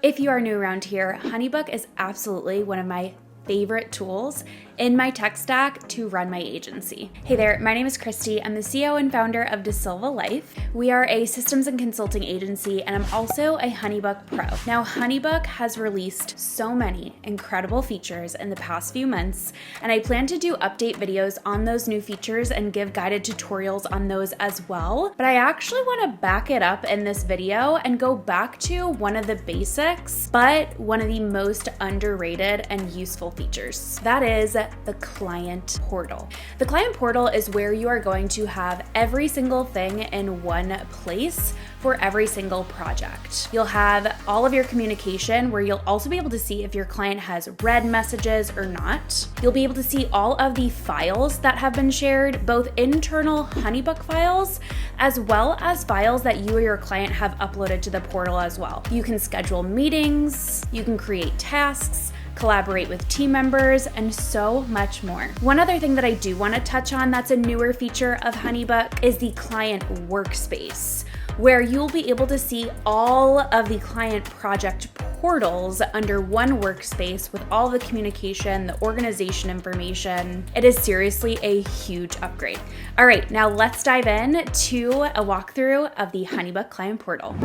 If you are new around here, HoneyBook is absolutely one of my favorite tools in my tech stack to run my agency. Hey there, my name is Christy. I'm the CEO and founder of DaSilva Life. We are a systems and consulting agency, and I'm also a HoneyBook Pro. Now, HoneyBook has released so many incredible features in the past few months, and I plan to do update videos on those new features and give guided tutorials on those as well. But I actually want to back it up in this video and go back to one of the basics, but one of the most underrated and useful features. That is the client portal. The client portal is where you are going to have every single thing in one place for every single project. You'll have all of your communication where you'll also be able to see if your client has read messages or not. You'll be able to see all of the files that have been shared, both internal HoneyBook files as well as files that you or your client have uploaded to the portal as well. You can schedule meetings, you can create tasks, collaborate with team members, and so much more. One other thing that I do want to touch on that's a newer feature of HoneyBook is the client workspace, where you'll be able to see all of the client project portals under one workspace with all the communication, the organization information. It is seriously a huge upgrade. All right, now let's dive in to a walkthrough of the HoneyBook client portal.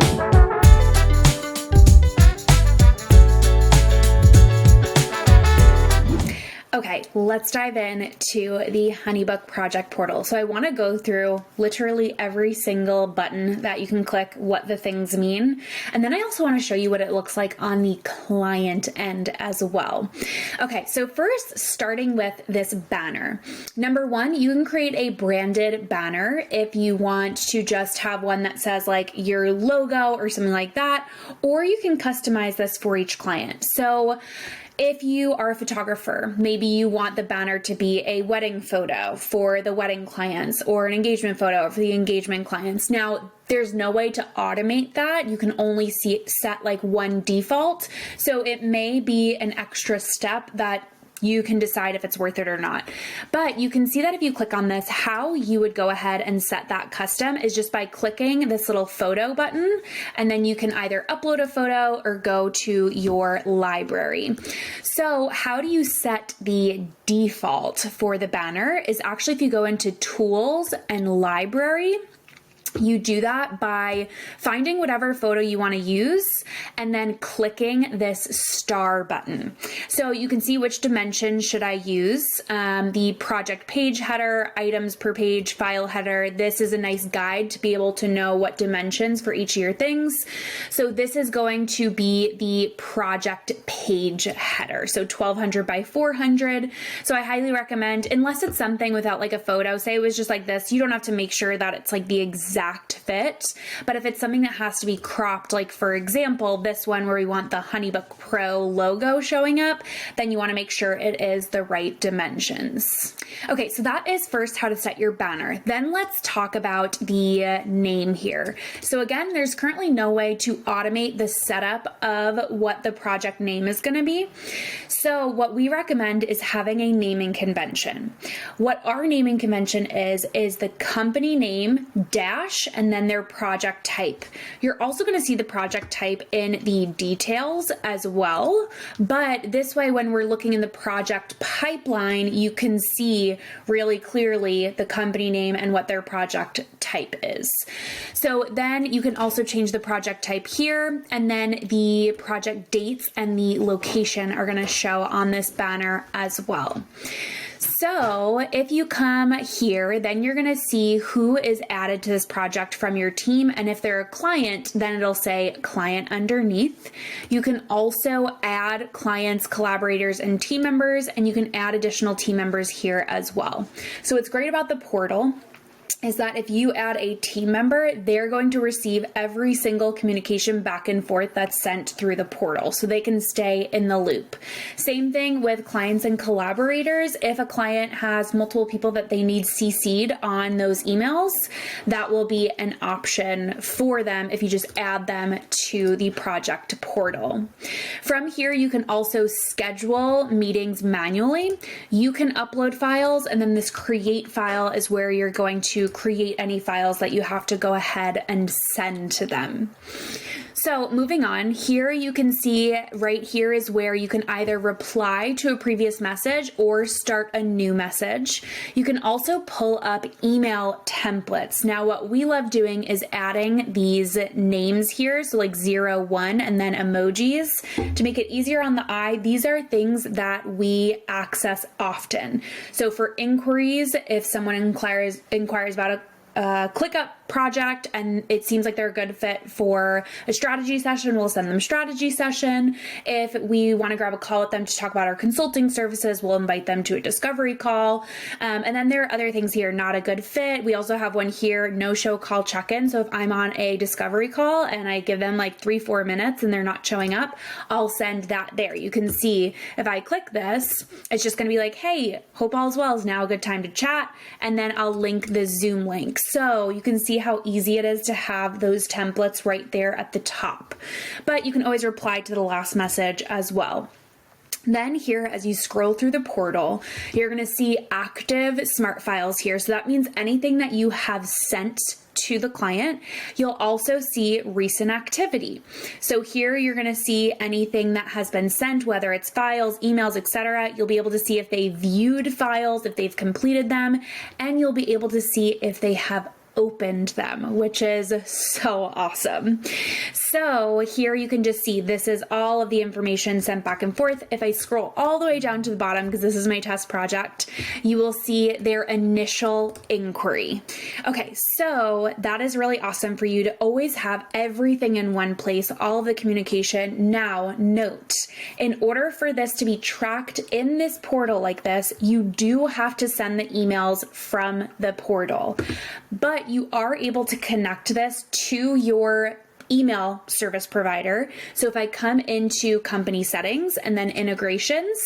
Okay, let's dive in to the HoneyBook project portal. So I want to go through literally every single button that you can click, what the things mean. And then I also want to show you what it looks like on the client end as well. Okay, so first, starting with this banner. Number one, you can create a branded banner if you want to just have one that says like your logo or something like that, or you can customize this for each client. So if you are a photographer, maybe you want the banner to be a wedding photo for the wedding clients or an engagement photo for the engagement clients. Now, there's no way to automate that. You can only set like one default. So it may be an extra step that you can decide if it's worth it or not. But you can see that if you click on this, how you would go ahead and set that custom is just by clicking this little photo button, and then you can either upload a photo or go to your library. So how do you set the default for the banner is actually if you go into Tools and Library. You do that by finding whatever photo you want to use and then clicking this star button. So you can see which dimension should I use. The project page header, items per page, file header. This is a nice guide to be able to know what dimensions for each of your things. So this is going to be the project page header. So 1200 by 400. So I highly recommend, unless it's something without like a photo, say it was just like this, you don't have to make sure that it's like the exact fit, but if it's something that has to be cropped, like for example, this one where we want the HoneyBook Pro logo showing up, then you want to make sure it is the right dimensions. Okay, so that is first how to set your banner. Then let's talk about the name here. So again, there's currently no way to automate the setup of what the project name is going to be. So what we recommend is having a naming convention. What our naming convention is the company name dash and then their project type. You're also going to see the project type in the details as well, but this way when we're looking in the project pipeline, you can see really clearly the company name and what their project type is. So then you can also change the project type here, and then the project dates and the location are going to show on this banner as well. So if you come here, then you're going to see who is added to this project from your team. And if they're a client, then it'll say client underneath. You can also add clients, collaborators, and team members, and you can add additional team members here as well. So what's great about the portal is that if you add a team member, they're going to receive every single communication back and forth that's sent through the portal, so they can stay in the loop. Same thing with clients and collaborators. If a client has multiple people that they need CC'd on those emails, that will be an option for them if you just add them to the project portal. From here, you can also schedule meetings manually. You can upload files, and then this create file is where you're going to create any files that you have to go ahead and send to them. So moving on, here you can see right here is where you can either reply to a previous message or start a new message. You can also pull up email templates. Now what we love doing is adding these names here, so like 0, 1, and then emojis to make it easier on the eye. These are things that we access often. So for inquiries, if someone inquires about a ClickUp project and it seems like they're a good fit for a strategy session, we'll send them strategy session. If we want to grab a call with them to talk about our consulting services, we'll invite them to a discovery call. And then there are other things here, not a good fit. We also have one here, no-show call check-in. So if I'm on a discovery call and I give them like 3-4 minutes and they're not showing up, I'll send that there. You can see if I click this, it's just going to be like, hey, hope all's well, is now a good time to chat. And then I'll link the Zoom link. So you can see how easy it is to have those templates right there at the top. But you can always reply to the last message as well. Then here, as you scroll through the portal, you're going to see active smart files here. So that means anything that you have sent to the client. You'll also see recent activity. So here you're going to see anything that has been sent, whether it's files, emails, etc. You'll be able to see if they viewed files, if they've completed them, and you'll be able to see if they have opened them, which is so awesome. So here you can just see this is all of the information sent back and forth. If I scroll all the way down to the bottom, because this is my test project, you will see their initial inquiry. Okay, so that is really awesome for you to always have everything in one place, all of the communication. Now, note, in order for this to be tracked in this portal like this, you do have to send the emails from the portal, but you are able to connect this to your email service provider. So if I come into company settings and then integrations,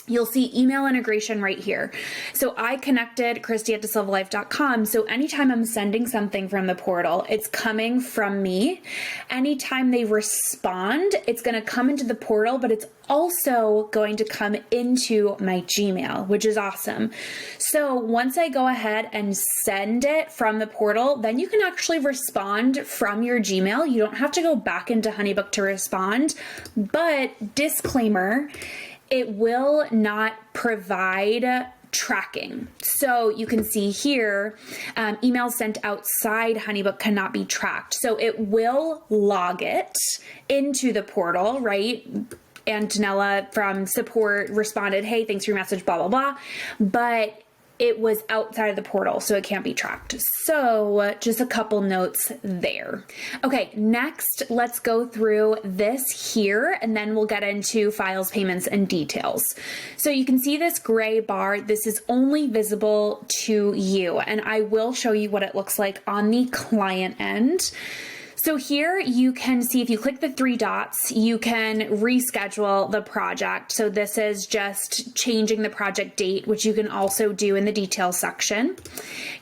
you'll see email integration right here. So I connected Christy at DaSilvaLife.com. So anytime I'm sending something from the portal, it's coming from me. Anytime they respond, it's going to come into the portal, but it's also going to come into my Gmail, which is awesome. So once I go ahead and send it from the portal, then you can actually respond from your Gmail. You don't have to go back into HoneyBook to respond, but disclaimer, it will not provide tracking. So you can see here, emails sent outside HoneyBook cannot be tracked. So it will log it into the portal, right? Antonella from support responded, hey, thanks for your message, blah, blah, blah. But it was outside of the portal, so it can't be tracked. So just a couple notes there. Okay, next, let's go through this here, and then we'll get into files, payments, and details. So you can see this gray bar. This is only visible to you, and I will show you what it looks like on the client end. So here you can see if you click the 3 dots, you can reschedule the project. So this is just changing the project date, which you can also do in the details section.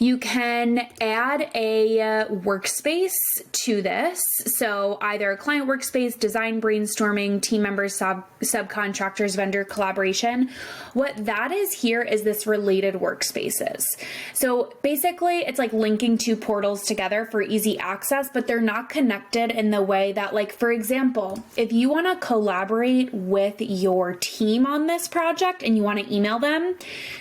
You can add a workspace to this. So either a client workspace, design brainstorming, team members, subcontractors, vendor collaboration. What that is here is this related workspaces. So basically it's like linking 2 portals together for easy access, but they're not connected in the way that, like, for example, if you want to collaborate with your team on this project and you want to email them,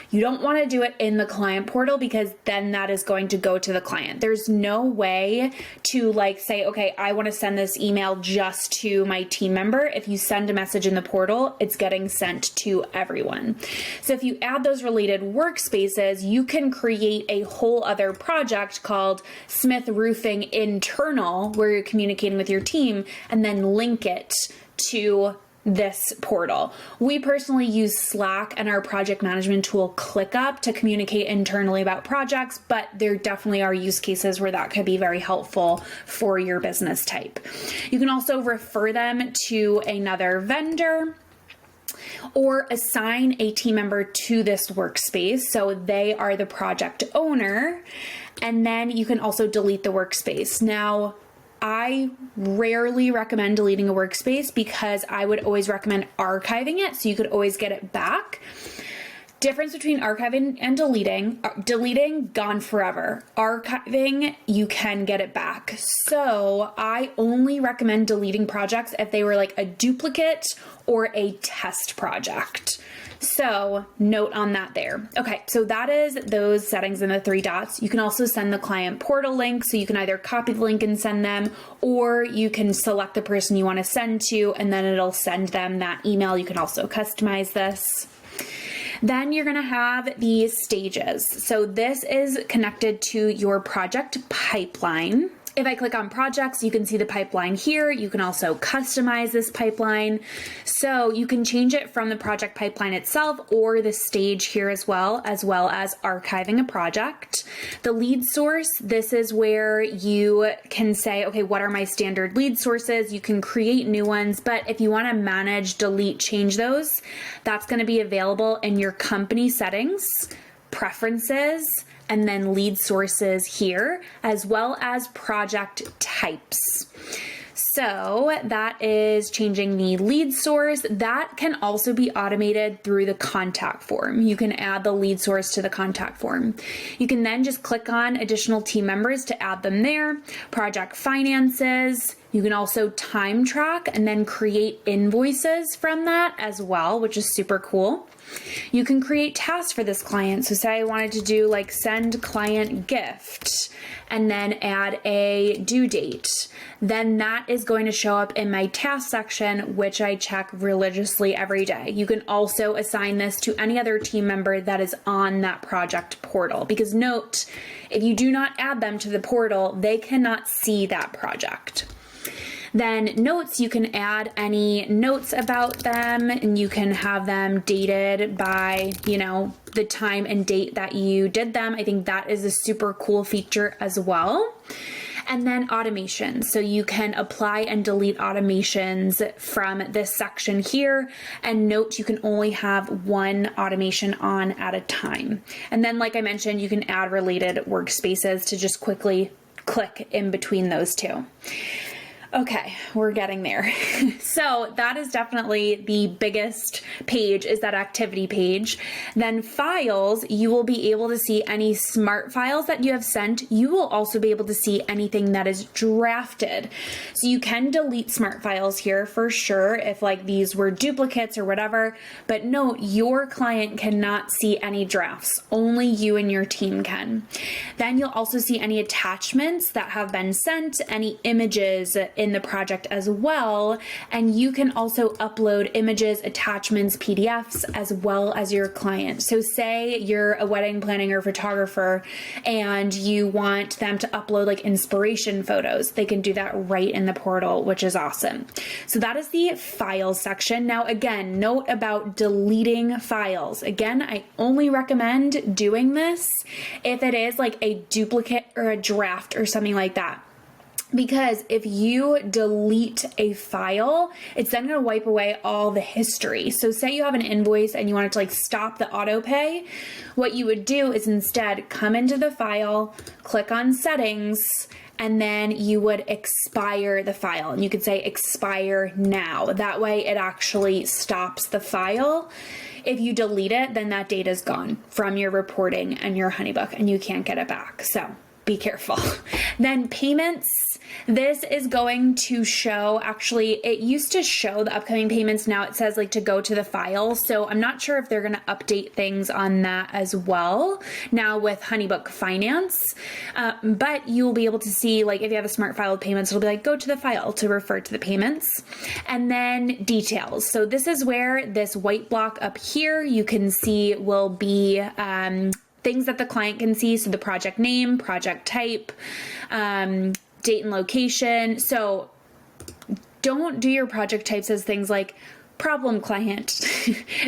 you don't want to do it in the client portal because then that is going to go to the client. There's no way to like say, okay, I want to send this email just to my team member. If you send a message in the portal, it's getting sent to everyone. So if you add those related workspaces, you can create a whole other project called Smith Roofing Internal, where you're communicating with your team, and then link it to this portal. We personally use Slack and our project management tool ClickUp to communicate internally about projects, but there definitely are use cases where that could be very helpful for your business type. You can also refer them to another vendor or assign a team member to this workspace so they are the project owner, and then you can also delete the workspace. Now, I rarely recommend deleting a workspace because I would always recommend archiving it so you could always get it back. Difference between archiving and deleting. Deleting, gone forever. Archiving, you can get it back. So I only recommend deleting projects if they were like a duplicate or a test project. So note on that there. Okay, so that is those settings in the 3 dots. You can also send the client portal link. So you can either copy the link and send them, or you can select the person you want to send to, and then it'll send them that email. You can also customize this. Then you're going to have the stages. So this is connected to your project pipeline. If I click on projects, you can see the pipeline here. You can also customize this pipeline. So you can change it from the project pipeline itself or the stage here as well as archiving a project. The lead source, this is where you can say, okay, what are my standard lead sources? You can create new ones, but if you want to manage, delete, change those, that's going to be available in your company settings, preferences, and then lead sources here, as well as project types. So that is changing the lead source. That can also be automated through the contact form. You can add the lead source to the contact form. You can then just click on additional team members to add them there. Project finances. You can also time track and then create invoices from that as well, which is super cool. You can create tasks for this client. So say I wanted to do like send client gift and then add a due date. Then that is going to show up in my task section, which I check religiously every day. You can also assign this to any other team member that is on that project portal, because note, if you do not add them to the portal, they cannot see that project. Then notes, you can add any notes about them and you can have them dated by, the time and date that you did them. I think that is a super cool feature as well. And then automation. So you can apply and delete automations from this section here. And note, you can only have one automation on at a time. And then, like I mentioned, you can add related workspaces to just quickly click in between those two. Okay, we're getting there. So that is definitely the biggest page, is that activity page. Then files, you will be able to see any smart files that you have sent. You will also be able to see anything that is drafted. So you can delete smart files here for sure if like these were duplicates or whatever, but note, your client cannot see any drafts. Only you and your team can. Then you'll also see any attachments that have been sent, any images in the project as well. And you can also upload images, attachments, PDFs, as well as your client. So say you're a wedding planning or photographer and you want them to upload like inspiration photos. They can do that right in the portal, which is awesome. So that is the files section. Now, again, note about deleting files. Again, I only recommend doing this if it is like a duplicate or a draft or something like that. Because if you delete a file, it's then going to wipe away all the history. So say you have an invoice and you want it to like stop the auto pay. What you would do is instead come into the file, click on settings, and then you would expire the file. And you could say expire now. That way it actually stops the file. If you delete it, then that data is gone from your reporting and your HoneyBook and you can't get it back. So be careful. Then payments. This is going to show, actually, it used to show the upcoming payments. Now it says like to go to the file. So I'm not sure if they're going to update things on that as well now with HoneyBook Finance. But you'll be able to see, like if you have a smart file with payments, it'll be like go to the file to refer to the payments. And then details. So this is where this white block up here you can see will be things that the client can see. So the project name, project type, date and location. So don't do your project types as things like problem client,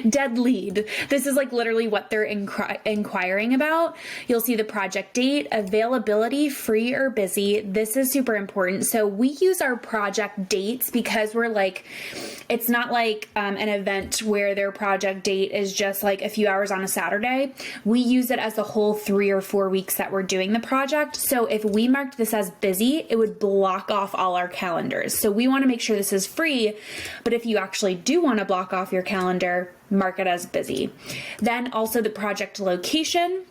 dead lead. This is like literally what they're inquiring about. You'll see the project date, availability, free or busy. This is super important. So we use our project dates because we're like, it's not like an event where their project date is just like a few hours on a Saturday. We use it as the whole 3 or 4 weeks that we're doing the project. So if we marked this as busy, it would block off all our calendars. So we want to make sure this is free. But if you actually do do want to block off your calendar, mark it as busy. Then also the project location.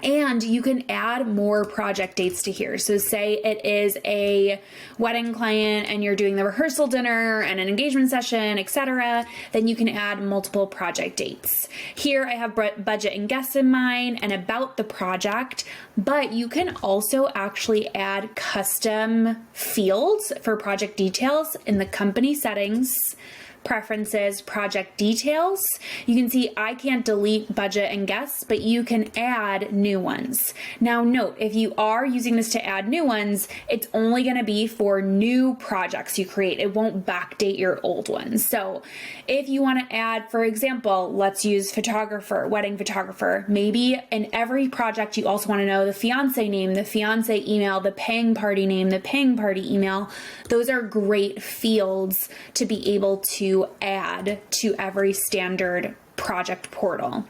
And you can add more project dates to here. So say it is a wedding client and you're doing the rehearsal dinner and an engagement session, etc. Then you can add multiple project dates. Here I have budget and guests in mind and about the project, but you can also actually add custom fields for project details in the company settings, preferences, project details. You can see I can't delete budget and guests, but you can add new ones. Now note, if you are using this to add new ones, it's only going to be for new projects you create. It won't backdate your old ones. So if you want to add, for example, let's use photographer, wedding photographer, maybe in every project you also want to know the fiance name, the fiance email, the paying party name, the paying party email. Those are great fields to be able to add to every standard project portal.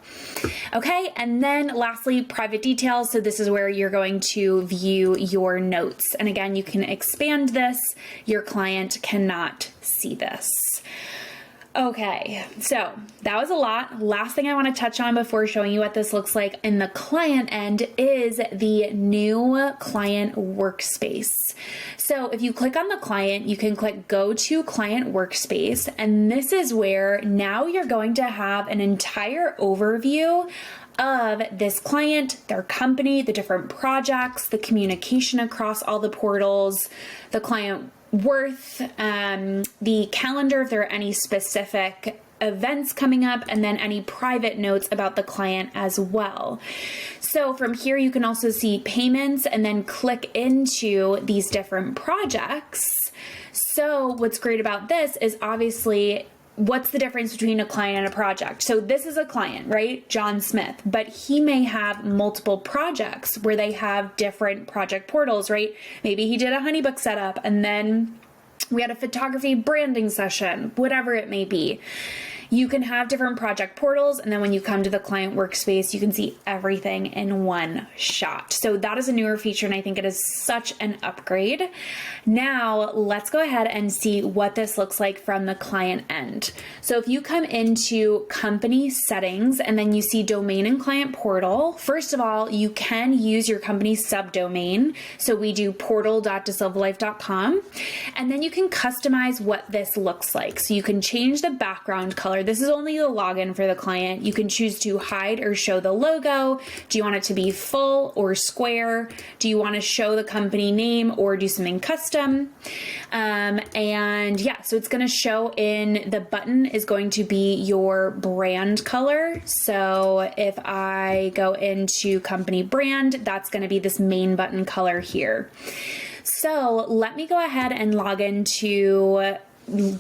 Okay, and then lastly, private details. So this is where you're going to view your notes. And again, you can expand this. Your client cannot see this. Okay, so that was a lot. Last thing I want to touch on before showing you what this looks like in the client end is the new client workspace. So if you click on the client, you can click go to client workspace, and this is where now you're going to have an entire overview of this client, their company, the different projects, the communication across all the portals, the client worth, the calendar if there are any specific events coming up, and then any private notes about the client as well. So from here, you can also see payments and then click into these different projects. So what's great about this is obviously what's the difference between a client and a project? So this is a client, right? John Smith, but he may have multiple projects where they have different project portals, right? Maybe he did a HoneyBook setup and then we had a photography branding session, whatever it may be. You can have different project portals, and then when you come to the client workspace, you can see everything in one shot. So that is a newer feature, and I think it is such an upgrade. Now, let's go ahead and see what this looks like from the client end. So if you come into company settings, and then you see domain and client portal, first of all, you can use your company's subdomain. So we do portal.dasilvalife.com, and then you can customize what this looks like. So you can change the background color. This is only the login for the client. You can choose to hide or show the logo. Do you want it to be full or square? Do you want to show the company name or do something custom? And yeah, so it's going to show in the button is going to be your brand color. So if I go into company brand, that's going to be this main button color here. So let me go ahead and log into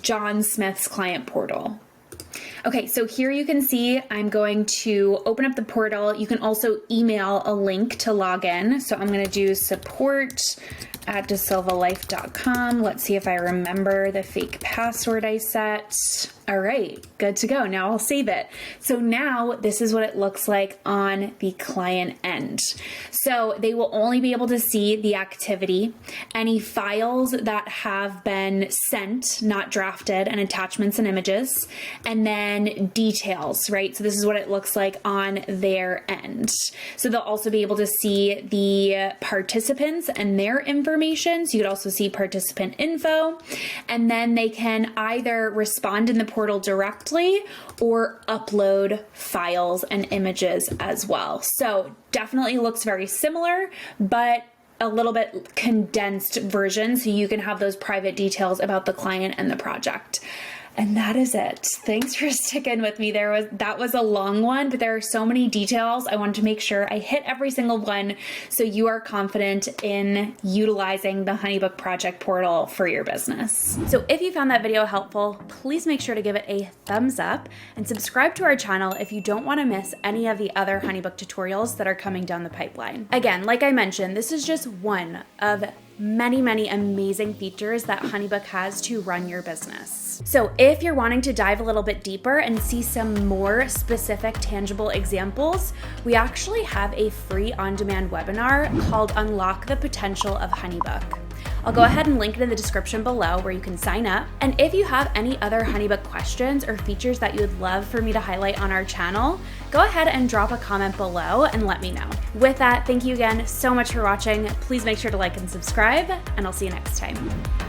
John Smith's client portal. Okay, so here you can see I'm going to open up the portal. You can also email a link to log in. So I'm going to do support@dasilvalife.com. Let's see if I remember the fake password I set. All right, good to go. Now I'll save it. So now this is what it looks like on the client end. So they will only be able to see the activity, any files that have been sent, not drafted, and attachments and images, and then details, right? So this is what it looks like on their end. So they'll also be able to see the participants and their information. So you could also see participant info, and then they can either respond in the portal directly or upload files and images as well. So definitely looks very similar, but a little bit condensed version so you can have those private details about the client and the project. And that is it. Thanks for sticking with me. That was a long one, but there are so many details. I wanted to make sure I hit every single one so you are confident in utilizing the HoneyBook project portal for your business. So if you found that video helpful, please make sure to give it a thumbs up and subscribe to our channel if you don't want to miss any of the other HoneyBook tutorials that are coming down the pipeline. Again, like I mentioned, this is just one of many, many amazing features that HoneyBook has to run your business. So if you're wanting to dive a little bit deeper and see some more specific, tangible examples, we actually have a free on-demand webinar called Unlock the Potential of HoneyBook. I'll go ahead and link it in the description below where you can sign up. And if you have any other HoneyBook questions or features that you would love for me to highlight on our channel, go ahead and drop a comment below and let me know. With that, thank you again so much for watching. Please make sure to like and subscribe, and I'll see you next time.